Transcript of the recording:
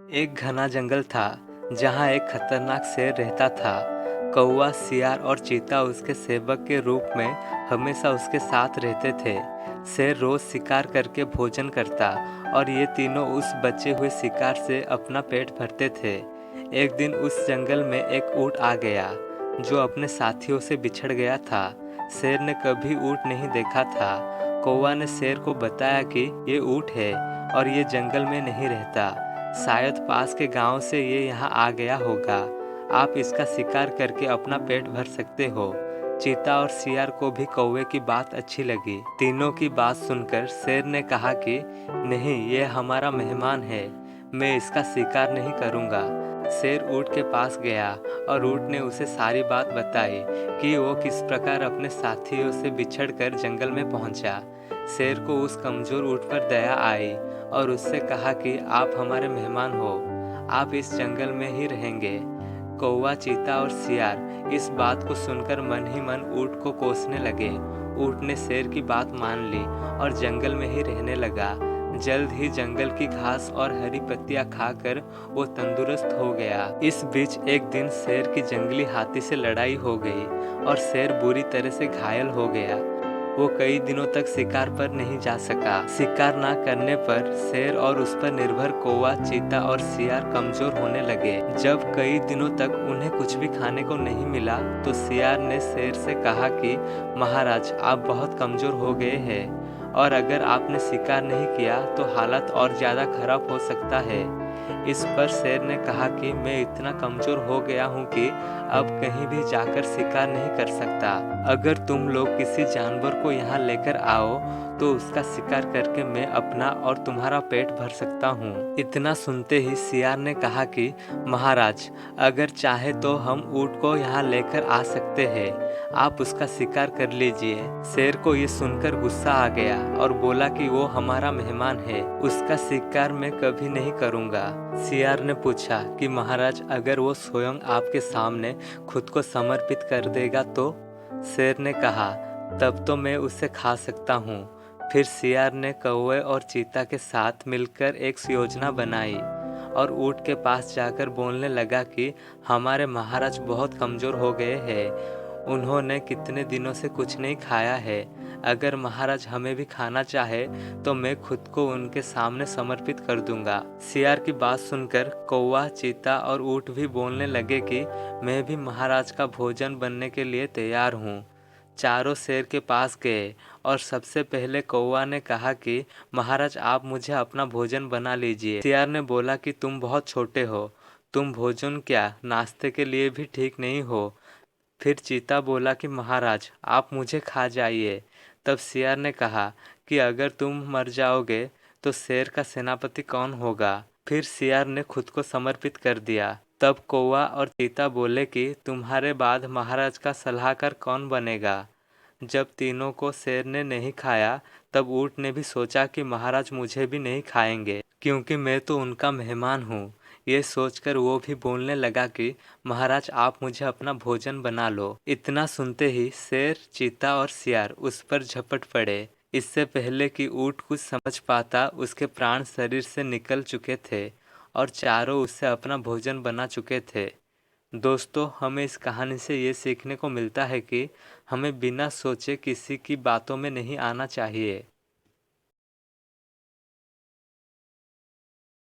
एक घना जंगल था जहाँ एक खतरनाक शेर रहता था। कौवा, सियार और चीता उसके सेवक के रूप में हमेशा उसके साथ रहते थे। शेर रोज शिकार करके भोजन करता और ये तीनों उस बचे हुए शिकार से अपना पेट भरते थे। एक दिन उस जंगल में एक ऊंट आ गया जो अपने साथियों से बिछड़ गया था। शेर ने कभी ऊंट नहीं देखा था। कौवा ने शेर को बताया कि ये ऊंट है और ये जंगल में नहीं रहता। शायद पास के गांव से ये यहाँ आ गया होगा। आप इसका शिकार करके अपना पेट भर सकते हो। चीता और सियार को भी कौवे की बात अच्छी लगी। तीनों की बात सुनकर शेर ने कहा कि नहीं, ये हमारा मेहमान है, मैं इसका शिकार नहीं करूँगा। शेर ऊँट के पास गया और ऊँट ने उसे सारी बात बताई कि वो किस प्रकार अपने साथियों से बिछड़कर जंगल में पहुंचा। शेर को उस कमजोर ऊँट पर दया आई और उससे कहा कि आप हमारे मेहमान हो, आप इस जंगल में ही रहेंगे। कौवा, चीता और सियार इस बात को सुनकर मन ही मन ऊँट को कोसने लगे। ऊँट ने शेर की बात मान ली और जंगल में ही रहने लगा। जल्द ही जंगल की घास और हरी पत्तियां खाकर वो तंदुरुस्त हो गया। इस बीच एक दिन शेर की जंगली हाथी से लड़ाई हो गई और शेर बुरी तरह से घायल हो गया। वो कई दिनों तक शिकार पर नहीं जा सका। शिकार ना करने पर शेर और उस पर निर्भर कौवा, चीता और सियार कमजोर होने लगे। जब कई दिनों तक उन्हें कुछ भी खाने को नहीं मिला तो सियार ने शेर से कहा कि महाराज, आप बहुत कमजोर हो गए हैं और अगर आपने शिकार नहीं किया तो हालत और ज्यादा खराब हो सकता है। इस पर शेर ने कहा कि मैं इतना कमजोर हो गया हूँ कि अब कहीं भी जाकर शिकार नहीं कर सकता। अगर तुम लोग किसी जानवर को यहाँ लेकर आओ तो उसका शिकार करके मैं अपना और तुम्हारा पेट भर सकता हूँ। इतना सुनते ही सियार ने कहा कि महाराज, अगर चाहे तो हम ऊँट को यहाँ लेकर आ सकते हैं, आप उसका शिकार कर लीजिए। शेर को ये सुनकर गुस्सा आ गया और बोला कि वो हमारा मेहमान है, उसका शिकार मैं कभी नहीं करूँगा। सियार ने पूछा कि महाराज, अगर वो स्वयं आपके सामने खुद को समर्पित कर देगा तो? शेर ने कहा, तब तो मैं उसे खा सकता हूँ। फिर सियार ने कौवे और चीता के साथ मिलकर एक योजना बनाई और ऊँट के पास जाकर बोलने लगा कि हमारे महाराज बहुत कमजोर हो गए हैं, उन्होंने कितने दिनों से कुछ नहीं खाया है। अगर महाराज हमें भी खाना चाहे तो मैं खुद को उनके सामने समर्पित कर दूंगा। सियार की बात सुनकर कौवा, चीता और ऊँट भी बोलने लगे कि मैं भी महाराज का भोजन बनने के लिए तैयार हूँ। चारों शेर के पास गए और सबसे पहले कौवा ने कहा कि महाराज, आप मुझे अपना भोजन बना लीजिए। सियार ने बोला कि तुम बहुत छोटे हो, तुम भोजन क्या नाश्ते के लिए भी ठीक नहीं हो। फिर चीता बोला कि महाराज, आप मुझे खा जाइए। तब सियार ने कहा कि अगर तुम मर जाओगे तो शेर का सेनापति कौन होगा। फिर सियार ने खुद को समर्पित कर दिया। तब कौवा और चीता बोले कि तुम्हारे बाद महाराज का सलाहकार कौन बनेगा। जब तीनों को शेर ने नहीं खाया तब ऊँट ने भी सोचा कि महाराज मुझे भी नहीं खाएंगे क्योंकि मैं तो उनका मेहमान हूँ। ये सोचकर वो भी बोलने लगा कि महाराज, आप मुझे अपना भोजन बना लो। इतना सुनते ही शेर, चीता और सियार उस पर झपट पड़े। इससे पहले कि ऊँट कुछ समझ पाता, उसके प्राण शरीर से निकल चुके थे और चारों उससे अपना भोजन बना चुके थे। दोस्तों, हमें इस कहानी से ये सीखने को मिलता है कि हमें बिना सोचे किसी की बातों में नहीं आना चाहिए।